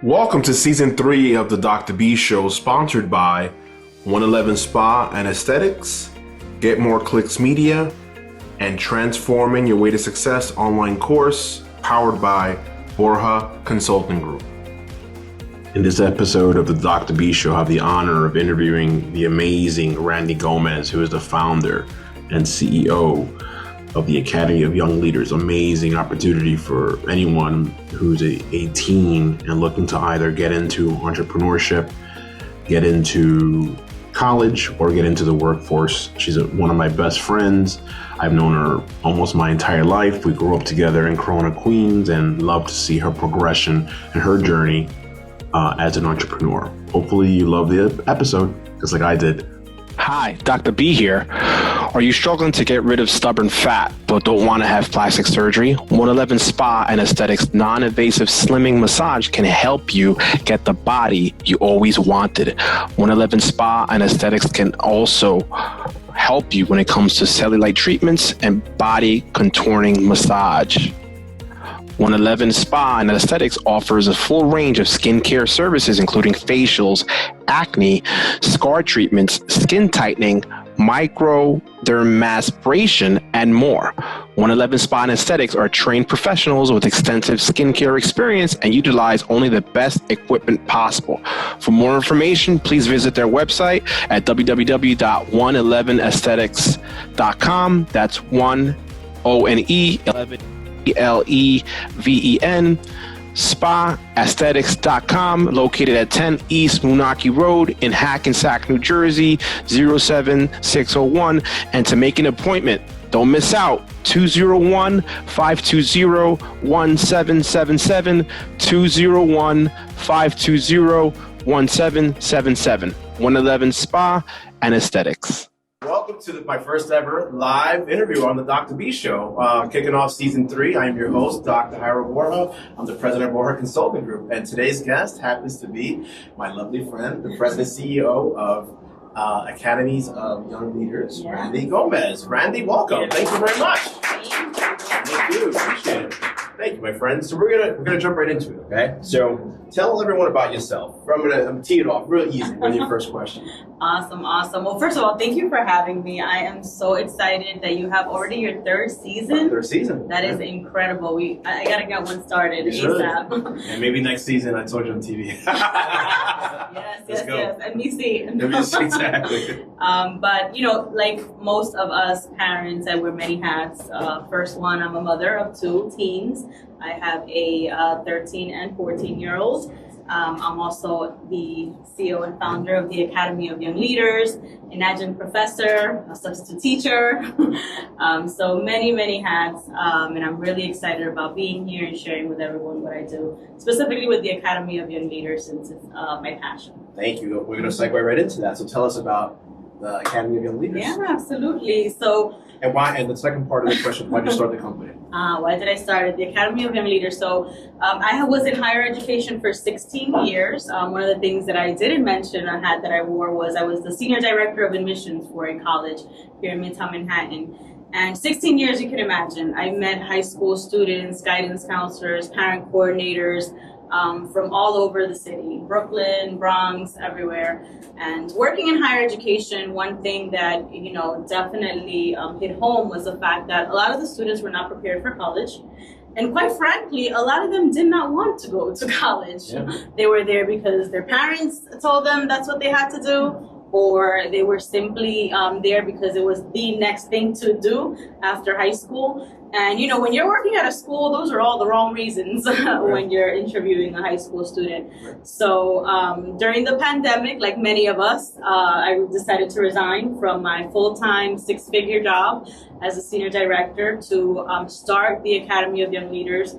Welcome to season 3 of the Dr. B Show, sponsored by 111 Spa and Aesthetics, Get More Clicks Media, and Transforming Your Way to Success online course powered by Borja Consulting Group. In this episode of the Dr. B Show, I have the honor of interviewing the amazing Randy Gomez, who is the founder and CEO of the Academy of Young Leaders. Amazing opportunity for anyone who's a teen and looking to either get into entrepreneurship, get into college, or get into the workforce. She's one of my best friends. I've known her almost my entire life. We grew up together in Corona, Queens, and love to see her progression and her journey as an entrepreneur. Hopefully you love the episode, just like I did. Hi, Dr. B here. Are you struggling to get rid of stubborn fat but don't want to have plastic surgery? 111 Spa and Aesthetics non-invasive slimming massage can help you get the body you always wanted. 111 Spa and Aesthetics can also help you when it comes to cellulite treatments and body contouring massage. 111 Spa and Aesthetics offers a full range of skincare services, including facials, acne, scar treatments, skin tightening, microdermabrasion, and more. 111 Spa and Aesthetics are trained professionals with extensive skincare experience and utilize only the best equipment possible. For more information, please visit their website at www.111aesthetics.com. That's 1-O-N-E-11 Leven spaaesthetics.com, located at 10 East Moonachie Road in Hackensack, New Jersey, 07601. And to make an appointment, don't miss out, 201-520-1777, 201-520-1777, 111 Spa and Aesthetics. Welcome to my first ever live interview on the Dr. B Show. Kicking off season 3, I am your host, Dr. Jairo Borja. I'm the president of Borja Consulting Group, and today's guest happens to be my lovely friend, the president and CEO of Academies of Young Leaders, Randy Gomez. Randy, welcome. Thank you very much. Thank you. Appreciate it. Thank you, my friend. So we're gonna jump right into it, okay? So tell everyone about yourself. I'm gonna tee it off real easy with your first question. Awesome. Well, first of all, thank you for having me. I am so excited that you have already your third season. Third season. That is incredible. I gotta get one started ASAP. And maybe next season, I told you on TV. Yes. NBC. Exactly. But like most of us parents, I wear many hats. First one, I'm a mother of 2 teens. I have a 13 and 14-year-old. I'm also the CEO and founder of the Academy of Young Leaders, an adjunct professor, a substitute teacher. So many hats. And I'm really excited about being here and sharing with everyone what I do, specifically with the Academy of Young Leaders, since it's my passion. Thank you. We're going to segue right into that. So tell us about the Academy of Young Leaders. Yeah, absolutely. So, and why? And the second part of the question: why did you start the company? Why did I start the Academy of Young Leaders? So, I was in higher education for 16 years. One of the things that I didn't mention a hat that I wore was I was the senior director of admissions for a college here in Midtown Manhattan. And 16 years, you can imagine. I met high school students, guidance counselors, parent coordinators, from all over the city, Brooklyn, Bronx, everywhere. And working in higher education, one thing that, definitely hit home was the fact that a lot of the students were not prepared for college. And quite frankly, a lot of them did not want to go to college. Yeah. They were there because their parents told them that's what they had to do, or they were simply there because it was the next thing to do after high school. And when you're working at a school, those are all the wrong reasons when you're interviewing a high school student. So during the pandemic, like many of us, I decided to resign from my full-time 6-figure job as a senior director to start the Academy of Young Leaders,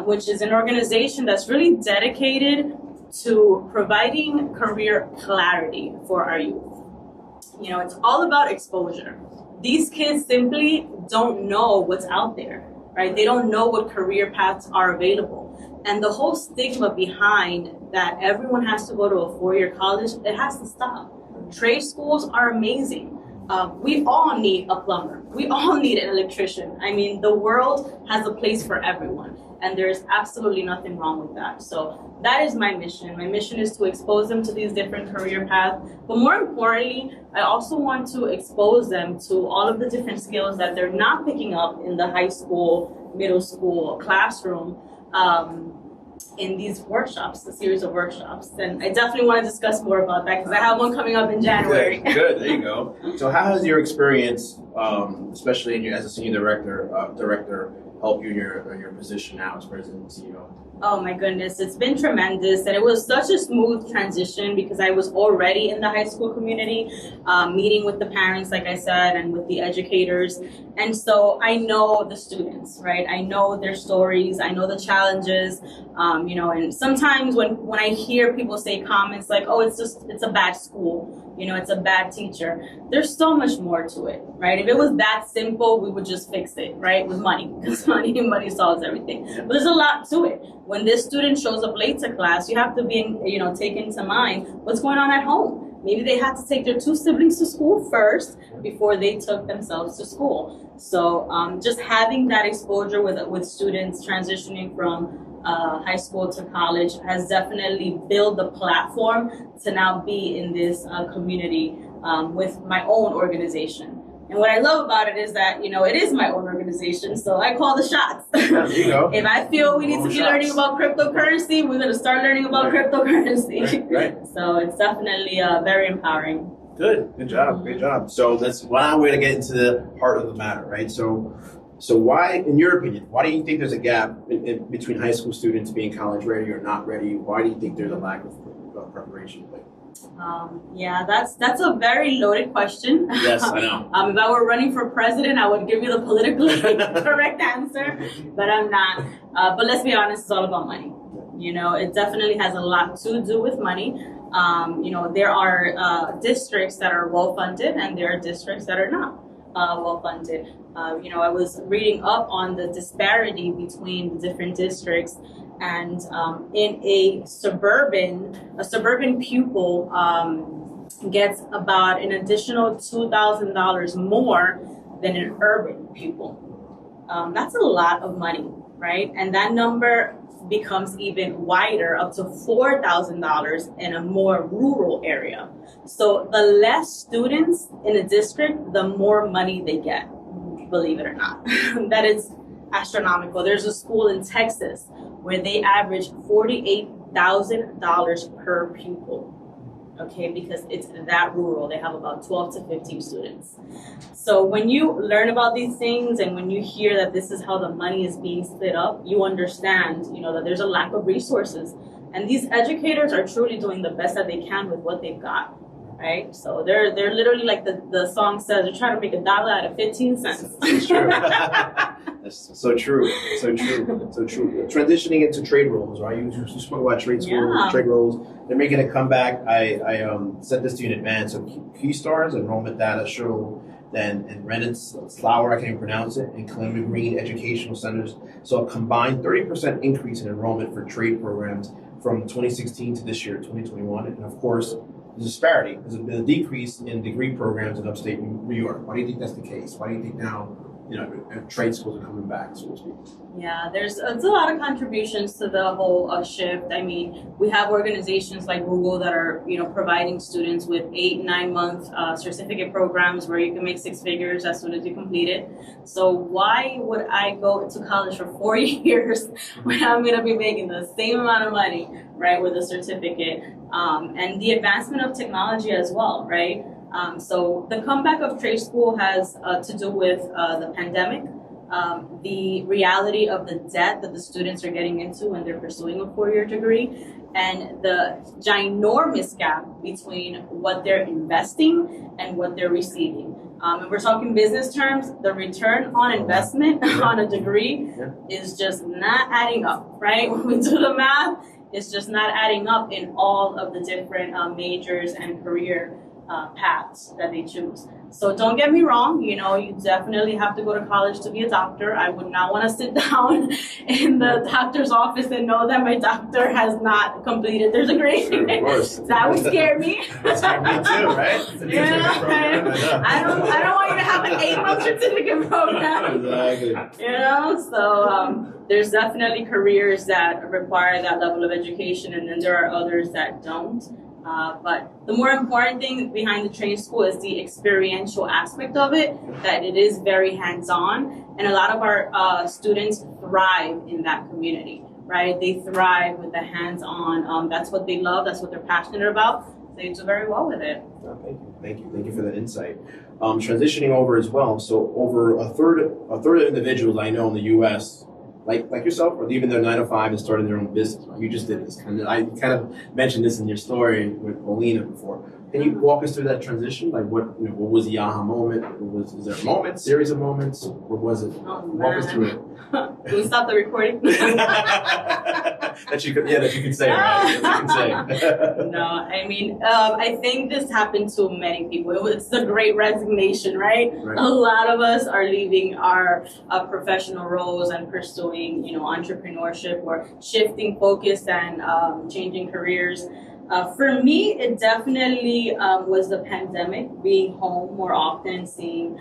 which is an organization that's really dedicated to providing career clarity for our youth. It's all about exposure. These kids simply don't know what's out there, right? They don't know what career paths are available. And the whole stigma behind that everyone has to go to a 4-year college, it has to stop. Trade schools are amazing. we all need a plumber. We all need an electrician. I mean, the world has a place for everyone, and there's absolutely nothing wrong with that. So that is my mission. My mission is to expose them to these different career paths, but more importantly, I also want to expose them to all of the different skills that they're not picking up in the high school, middle school classroom. In these workshops, the series of workshops. And I definitely want to discuss more about that because I have one coming up in January. Good. There you go. So how has your experience, especially as a senior director, helped you in your position now as president and CEO? Oh my goodness, it's been tremendous, and it was such a smooth transition because I was already in the high school community, meeting with the parents, like I said, and with the educators. And so I know the students, right? I know their stories, I know the challenges, and sometimes when I hear people say comments like, oh, it's a bad school, it's a bad teacher, there's so much more to it, right? If it was that simple, we would just fix it, right? With money, because money solves everything. But there's a lot to it. When this student shows up late to class, you have to be, take into mind what's going on at home. Maybe they had to take their 2 siblings to school first before they took themselves to school. So just having that exposure with students transitioning from high school to college has definitely built the platform to now be in this community with my own organization. And what I love about it is that, it is my own organization, so I call the shots. There you go. If I feel we need to be learning about cryptocurrency, we're going to start learning about cryptocurrency. Right. So it's definitely very empowering. Good job, great job. So that's one way to get into the heart of the matter, right? So why, in your opinion, why do you think there's a gap in between high school students being college ready or not ready? Why do you think there's a lack of preparation? That's a very loaded question. Yes, I know. If I were running for president, I would give you the politically correct answer, but I'm not. But let's be honest, it's all about money. It definitely has a lot to do with money. There are districts that are well funded, and there are districts that are not well funded. I was reading up on the disparity between the different districts. And in a suburban pupil gets about an additional $2,000 more than an urban pupil. That's a lot of money, right? And that number becomes even wider, up to $4,000 in a more rural area. So the less students in a district, the more money they get, believe it or not. That is astronomical. There's a school in Texas where they average $48,000 per pupil. Okay, because it's that rural. They have about 12 to 15 students. So when you learn about these things and when you hear that this is how the money is being split up, you understand, that there's a lack of resources. And these educators are truly doing the best that they can with what they've got. Right, so they're literally, like the song says, they're trying to make $1 out of 15 cents. That's true. That's so true. Transitioning into trade roles, right? You spoke about trade schools, trade roles. They're making a comeback. I sent this to you in advance. So Keystars enrollment data show that in Rensselaer, I can't even pronounce it, and Clement Green educational centers saw a combined 30% increase in enrollment for trade programs from 2016 to this year, 2021, and of course. The disparity. There's been a decrease in degree programs in upstate New York. Why do you think that's the case? Why do you think now, trade schools are coming back, so to speak? Yeah, it's a lot of contributions to the whole shift. I mean, we have organizations like Google that are, providing students with 8-9 month certificate programs where you can make 6 figures as soon as you complete it. So why would I go to college for 4 years when I'm going to be making the same amount of money, right, with a certificate? And the advancement of technology as well, right? So the comeback of trade school has to do with the pandemic, the reality of the debt that the students are getting into when they're pursuing a 4-year degree, and the ginormous gap between what they're investing and what they're receiving. If we're talking business terms, the return on investment on a degree is just not adding up, right? When we do the math, it's just not adding up in all of the different majors and career paths that they choose. So don't get me wrong, you know, you definitely have to go to college to be a doctor. I would not want to sit down in the doctor's office and know that my doctor has not completed their degree. Sure, of course. That would scare me. That scared me too, right? It's a new program. I don't want you to have an 8-month certificate program. Exactly. You know, so there's definitely careers that require that level of education, and then there are others that don't. But the more important thing behind the training school is the experiential aspect of it, that it is very hands-on, and a lot of our students thrive in that community, right? They thrive with the hands-on. That's what they love. That's what they're passionate about. They do very well with it. Oh, thank you for that insight. Transitioning over as well. So over a third of individuals I know in the U.S. Like yourself, or leaving their 9 to 5 and starting their own business. Right? You just did this. I kind of mentioned this in your story with Paulina before. Can you walk us through that transition? Like what was the aha moment? Is there a moment, series of moments, or was it? Oh, walk us through it. Can we stop the recording? that you could say, right? That you can say. No, I mean, I think this happened to many people. It's the great resignation, right? A lot of us are leaving our professional roles and pursuing, entrepreneurship or shifting focus and changing careers. For me, it definitely was the pandemic, being home more often and seeing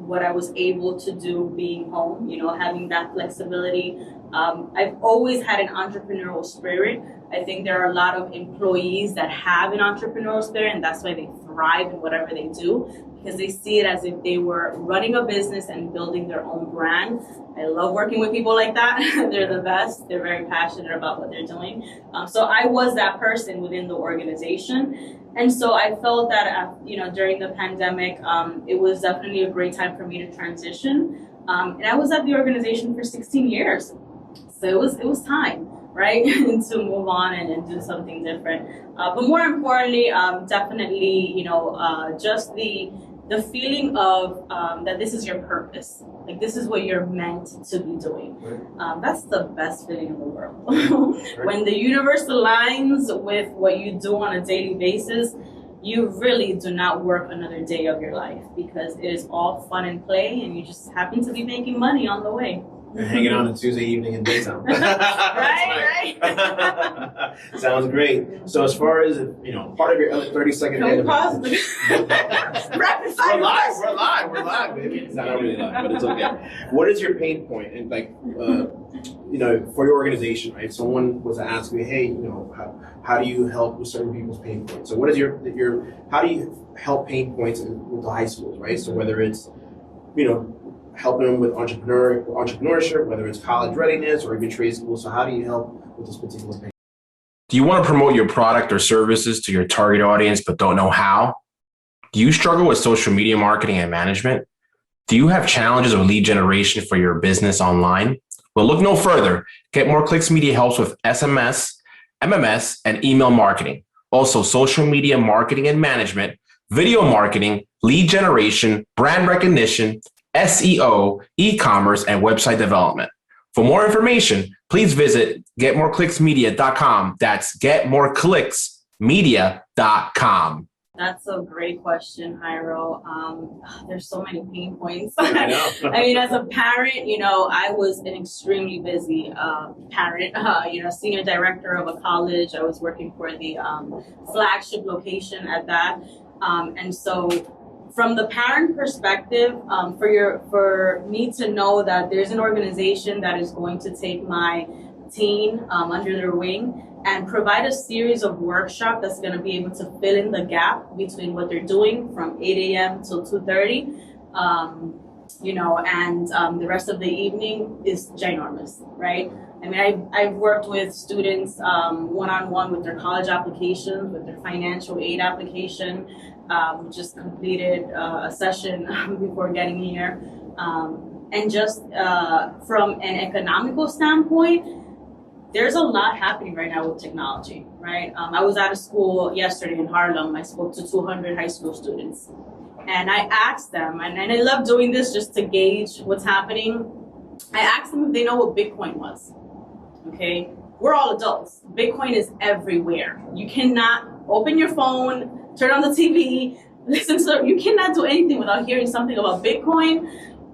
what I was able to do being home, having that flexibility. I've always had an entrepreneurial spirit. I think there are a lot of employees that have an entrepreneurial spirit, and that's why they thrive in whatever they do, because they see it as if they were running a business and building their own brand. I love working with people like that. They're the best. They're very passionate about what they're doing. So I was that person within the organization. And so I felt that, during the pandemic, it was definitely a great time for me to transition. And I was at the organization for 16 years. So it was time, right, to move on and do something different. But more importantly, definitely, just the feeling of that this is your purpose. Like, this is what you're meant to be doing. That's the best feeling in the world. When the universe aligns with what you do on a daily basis, you really do not work another day of your life, because it is all fun and play, and you just happen to be making money on the way. And hanging on a Tuesday evening in Daytown. right. Sounds great. So as far as, part of your 30-second Rapid fire. We're live, baby. It's not really live, but it's okay. What is your pain point? And for your organization, right? Someone was to ask me, hey, how do you help with certain people's pain points? So what is how do you help pain points with the high schools, right? So whether it's, helping them with entrepreneurship, whether it's college readiness or even trade school. So how do you help with this particular thing? Do you want to promote your product or services to your target audience but don't know how? Do you struggle with social media marketing and management? Do you have challenges with lead generation for your business online? Well, look no further. Get More Clicks Media helps with SMS, MMS, and email marketing. Also, social media marketing and management, video marketing, lead generation, brand recognition, SEO, e-commerce, and website development. For more information, please visit getmoreclicksmedia.com. That's getmoreclicksmedia.com. That's a great question, Jairo. There's so many pain points. I know. I mean, as a parent, I was an extremely busy parent. Senior director of a college. I was working for the flagship location at that. And so from the parent perspective, for me to know that there's an organization that is going to take my teen under their wing and provide a series of workshops that's going to be able to fill in the gap between what they're doing from 8 a.m. till 2:30, and the rest of the evening is ginormous, right? I mean, I've worked with students one-on-one with their college applications, with their financial aid application. Just completed a session before getting here. And just from an economical standpoint, there's a lot happening right now with technology, right? I was at a school yesterday in Harlem. I spoke to 200 high school students. And I asked them, and I love doing this just to gauge what's happening. I asked them if they know what Bitcoin was, okay? We're all adults. Bitcoin is everywhere. You cannot open your phone, turn on the TV, listen to, you cannot do anything without hearing something about Bitcoin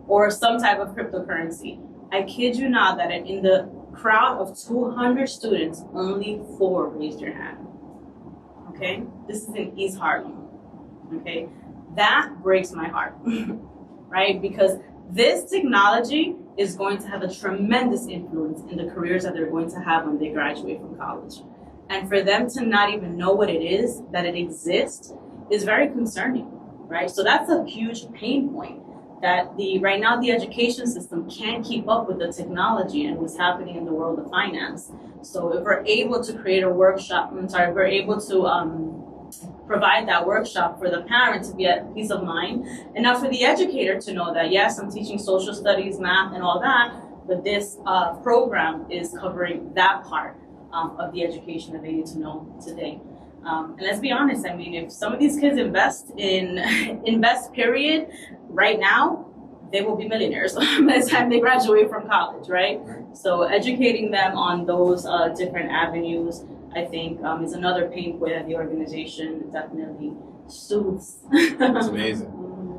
or some type of cryptocurrency. I kid you not that in the crowd of 200 students, only 4 raised their hand. Okay? This is in East Harlem. Okay? That breaks my heart, right? Because this technology is going to have a tremendous influence in the careers that they're going to have when they graduate from college. And for them to not even know what it is, that it exists, is very concerning, right? So that's a huge pain point, that right now the education system can't keep up with the technology and what's happening in the world of finance. So if we're able to create a workshop, if we're able to provide that workshop for the parent to be at peace of mind, and now for the educator to know that, yes, I'm teaching social studies, math, and all that, but this program is covering that part of the education that they need to know today. And let's be honest, I mean, if some of these kids invest period right now, they will be millionaires by the time they graduate from college, right? So educating them on those different avenues, I think, is another pain point that the organization definitely soothes. That's amazing.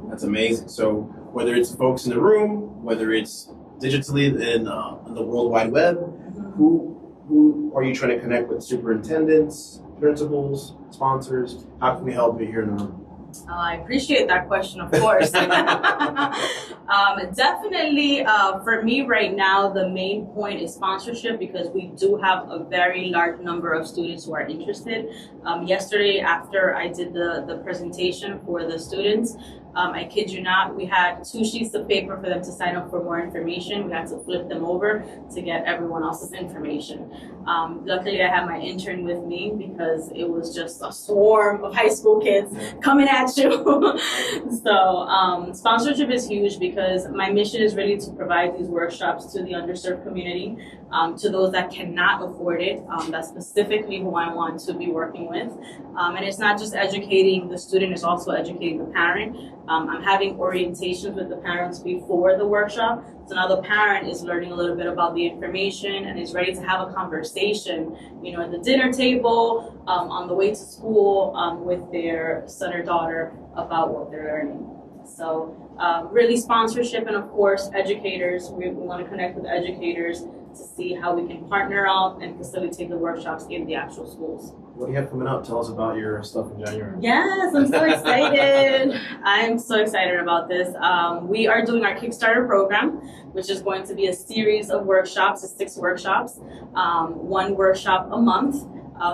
That's amazing. So whether it's folks in the room, whether it's digitally in the World Wide Web, who are you trying to connect with? Superintendents, principals, sponsors? How can we help you here in the room? I appreciate that question, of course. Definitely, for me right now, the main point is sponsorship, because we do have a very large number of students who are interested. Yesterday, after I did the presentation for the students, I kid you not, we had 2 sheets of paper for them to sign up for more information. We had to flip them over to get everyone else's information. Luckily, I had my intern with me, because it was just a swarm of high school kids coming at you. So sponsorship is huge, because my mission is really to provide these workshops to the underserved community, to those that cannot afford it. That's specifically who I want to be working with. And it's not just educating the student, it's also educating the parent. I'm having orientations with the parents before the workshop. So now the parent is learning a little bit about the information and is ready to have a conversation, you know, at the dinner table, on the way to school, with their son or daughter about what they're learning. So really sponsorship, and of course educators. We want to connect with educators to see how we can partner out and facilitate the workshops in the actual schools. What do you have coming up? Tell us about your stuff in January. Yes, I'm so excited. I'm so excited about this. We are doing our Kickstarter program, which is going to be a series of workshops, 6 workshops, 1 workshop a month.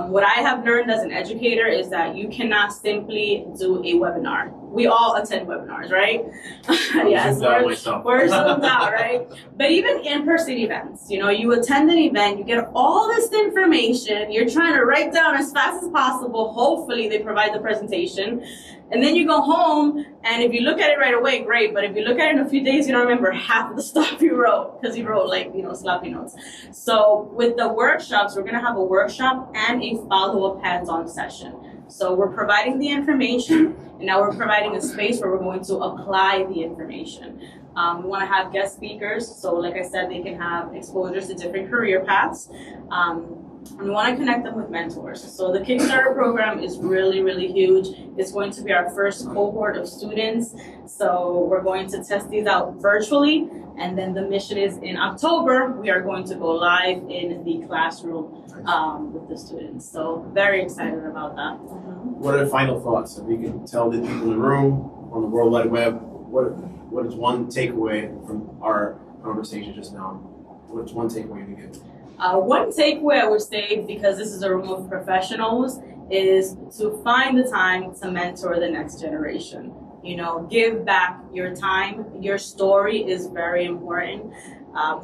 What I have learned as an educator is that you cannot simply do a webinar. We all attend webinars, right? Yes, we're zoomed out, right? But even in-person events, you know, you attend an event, you get all this information, you're trying to write down as fast as possible. Hopefully they provide the presentation. And then you go home, and if you look at it right away, great. But if you look at it in a few days, you don't remember half of the stuff you wrote, because you wrote, like, you know, sloppy notes. So with the workshops, we're going to have a workshop and a follow-up hands-on session. So we're providing the information, and now we're providing a space where we're going to apply the information. We want to have guest speakers, so like I said, they can have exposures to different career paths. And we want to connect them with mentors. So the Kickstarter program is really, really huge. It's going to be our first cohort of students. So we're going to test these out virtually. And then the mission is in October, we are going to go live in the classroom with the students. So very excited about that. What are the final thoughts? If you can tell the people in the room, on the World Wide Web, what is one takeaway from our conversation just now? What's one takeaway you get? One takeaway I would say, because this is a room of professionals, is to find the time to mentor the next generation. You know, give back your time. Your story is very important.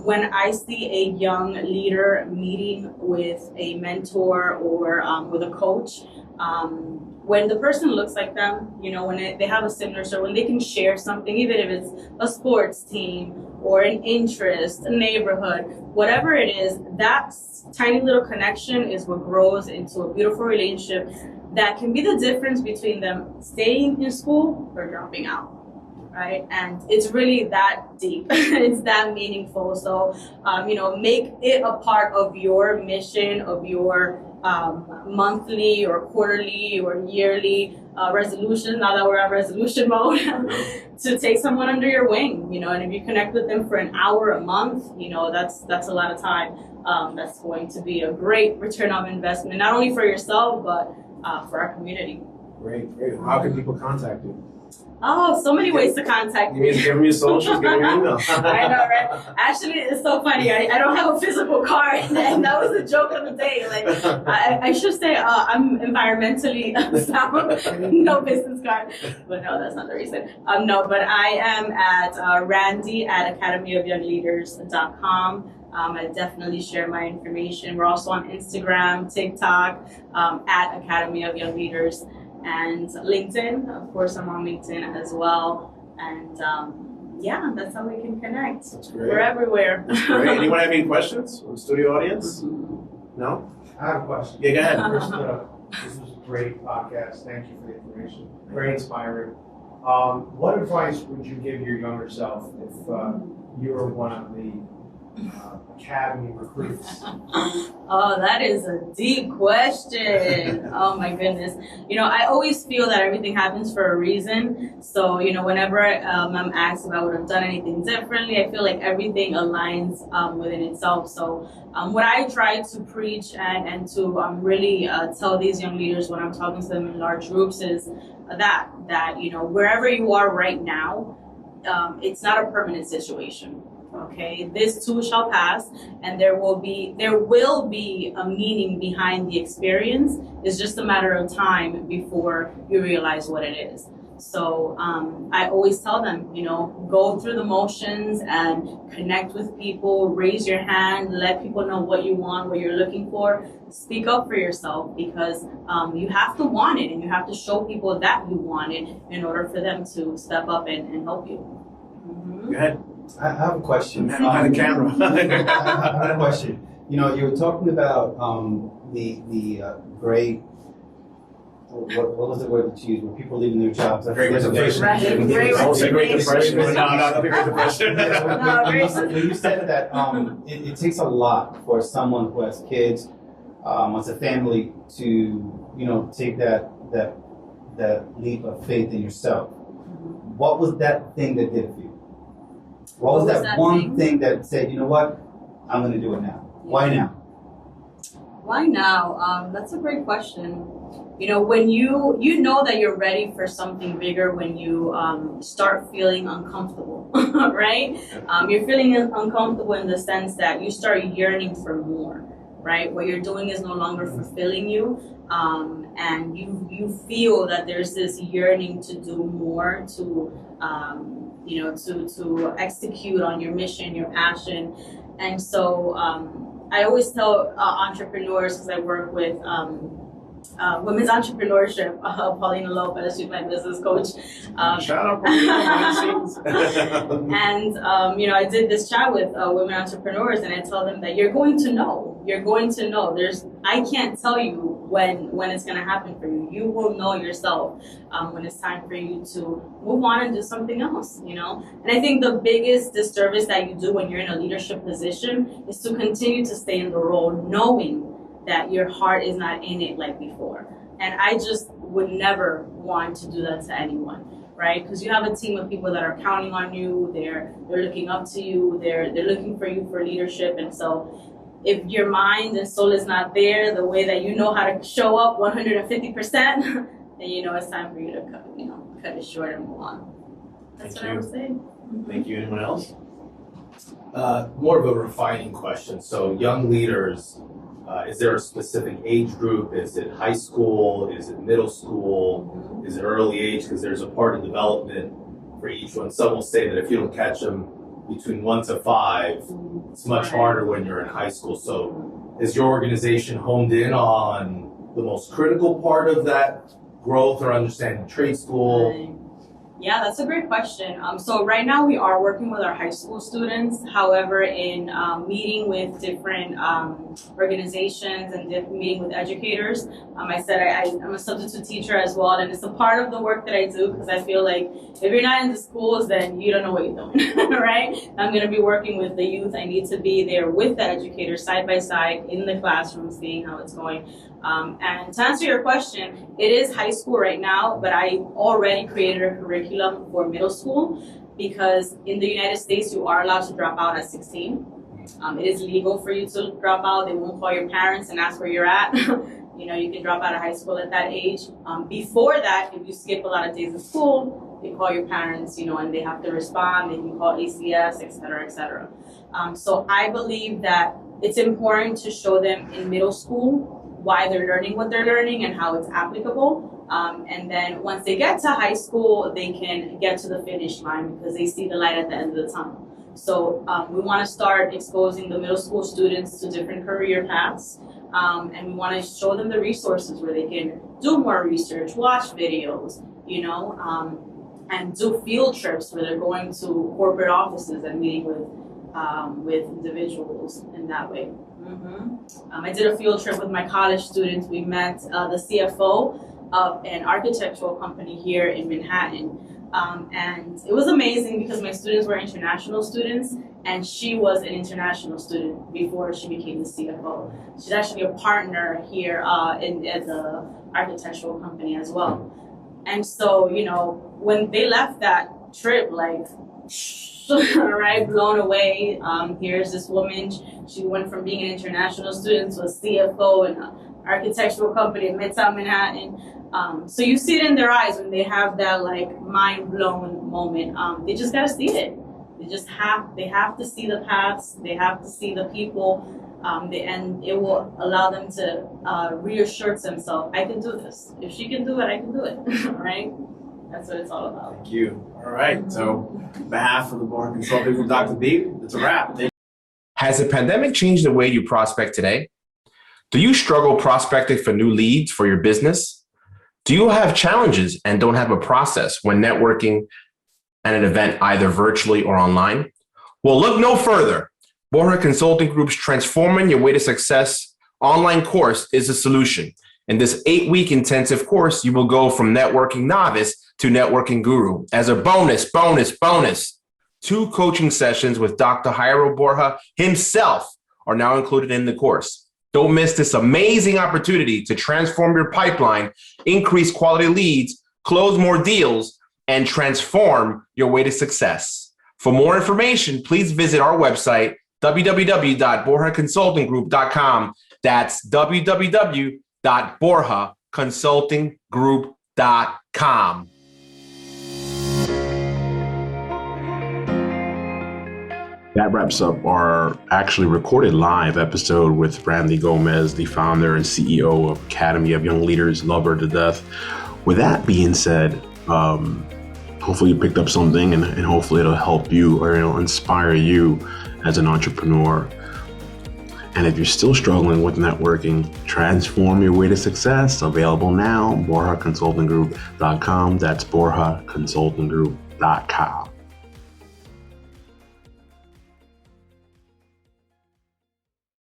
When I see a young leader meeting with a mentor or with a coach, when the person looks like them, you know, when they have a similar story, when they can share something, even if it's a sports team or an interest, a neighborhood, whatever it is, that tiny little connection is what grows into a beautiful relationship that can be the difference between them staying in school or dropping out, right? And it's really that deep. It's that meaningful. So, you know, make it a part of your mission, of your monthly or quarterly or yearly resolution, now that we're on resolution mode, to take someone under your wing, and if you connect with them for an hour a month, that's a lot of time. That's going to be a great return on investment, not only for yourself, but for our community. Great. How can people contact you? Oh, so many ways to contact You me. mean to give them your socials, give them your email. I know, right? Actually, it's so funny. I don't have a physical card, and that was the joke of the day. Like, I should say I'm environmentally sound, no business card. But no, that's not the reason. No, but I am at Randy at academyofyoungleaders.com. I definitely share my information. We're also on Instagram, TikTok, at Academy of Young Leaders. And LinkedIn, of course, I'm on LinkedIn as well. And that's how we can connect. That's great. We're everywhere. That's great. Anyone have any questions from the studio audience? No? I have a question. Yeah, go ahead. First, this was a great podcast. Thank you for the information. Very inspiring. What advice would you give your younger self if you were one of the academy recruits? Oh, that is a deep question. Oh my goodness. I always feel that everything happens for a reason. So, whenever I'm asked if I would have done anything differently, I feel like everything aligns within itself. So what I try to preach and to really tell these young leaders when I'm talking to them in large groups is that wherever you are right now, it's not a permanent situation. Okay, this too shall pass, and there will be a meaning behind the experience. It's just a matter of time before you realize what it is. So I always tell them, go through the motions and connect with people, raise your hand, let people know what you want, what you're looking for. Speak up for yourself, because you have to want it, and you have to show people that you want it in order for them to step up and help you. Go ahead. I have a question. Behind the camera. I have a question. You were talking about the great. What was the word that you used? When people leaving their jobs? Great resignation. Right. Great I would say Great Depression, but resignation. no, the Great Depression. When you said that it takes a lot for someone who has kids, wants a family to take that leap of faith in yourself. What was that thing that did it for you? What was that one thing that said, you know what, I'm going to do it now? Why now? Why now? That's a great question. When you know that you're ready for something bigger when you start feeling uncomfortable, right? You're feeling uncomfortable in the sense that you start yearning for more, right? What you're doing is no longer fulfilling you, and you feel that there's this yearning to do more, to execute on your mission, your passion. And so I always tell entrepreneurs, because I work with women's entrepreneurship, Paulina Lopez, she's my business coach. Shout out, Paulina. And I did this chat with women entrepreneurs, and I tell them that you're going to know. I can't tell you when it's going to happen for you. You will know yourself when it's time for you to move on and do something else. And I think the biggest disservice that you do when you're in a leadership position is to continue to stay in the role, knowing that your heart is not in it like before. And I just would never want to do that to anyone, right? Because you have a team of people that are counting on you, they're looking up to you, they're looking for you for leadership. And so if your mind and soul is not there the way that you know how to show up 150%, then it's time for you to cut it short and move on. That's what I would say. Thank you. Anyone else? More of a refining question. So young leaders, is there a specific age group? Is it high school? Is it middle school? Is it early age? Because there's a part of development for each one. Some will say that if you don't catch them between 1 to 5, it's much harder when you're in high school. So is your organization honed in on the most critical part of that growth or understanding trade school? Yeah, that's a great question. So right now we are working with our high school students. However, in meeting with different organizations and meeting with educators, I said I'm a substitute teacher as well, and it's a part of the work that I do, because I feel like if you're not in the schools, then you don't know what you're doing, right? I'm going to be working with the youth. I need to be there with the educators side by side in the classroom, seeing how it's going. And to answer your question, it is high school right now, but I already created a curriculum for middle school because in the United States, you are allowed to drop out at 16. It is legal for you to drop out. They won't call your parents and ask where you're at. You know, you can drop out of high school at that age. Before that, if you skip a lot of days of school, they call your parents, you know, and they have to respond. They can call ACS, et cetera, et cetera. So I believe that it's important to show them in middle school why they're learning what they're learning and how it's applicable. And then once they get to high school, they can get to the finish line because they see the light at the end of the tunnel. So we want to start exposing the middle school students to different career paths. And we want to show them the resources where they can do more research, watch videos, you know, and do field trips where they're going to corporate offices and meeting with individuals in that way. I did a field trip with my college students. We met the CFO of an architectural company here in Manhattan. And it was amazing because my students were international students and she was an international student before she became the CFO. She's actually a partner here at the architectural company as well. And so, you know, when they left that trip, like, right, blown away. Here's this woman, she went from being an international student to a CFO in an architectural company in Midtown Manhattan. So you see it in their eyes when they have that like mind blown moment. They just gotta see it. They have to see the paths. They have to see the people. And it will allow them to reassure themselves, I can do this. If she can do it, I can do it, right? That's what it's all about. Thank you. All right. So, on behalf of the Borha Consulting Group, Dr. B, it's a wrap. Has the pandemic changed the way you prospect today? Do you struggle prospecting for new leads for your business? Do you have challenges and don't have a process when networking at an event, either virtually or online? Well, look no further. Borha Consulting Group's Transforming Your Way to Success online course is a solution. In this 8-week intensive course, you will go from networking novice to networking guru. As a bonus, 2 coaching sessions with Dr. Jairo Borja himself are now included in the course. Don't miss this amazing opportunity to transform your pipeline, increase quality leads, close more deals, and transform your way to success. For more information, please visit our website, www.borjaconsultinggroup.com. That's www.borjaconsultinggroup.com. That wraps up our actually recorded live episode with Randy Gomez, the founder and CEO of Academy of Young Leaders. Love her to death. With that being said, hopefully you picked up something and hopefully it'll help you or it'll inspire you as an entrepreneur. And if you're still struggling with networking, Transform Your Way to Success, available now, borjaconsultinggroup.com. That's borjaconsultinggroup.com.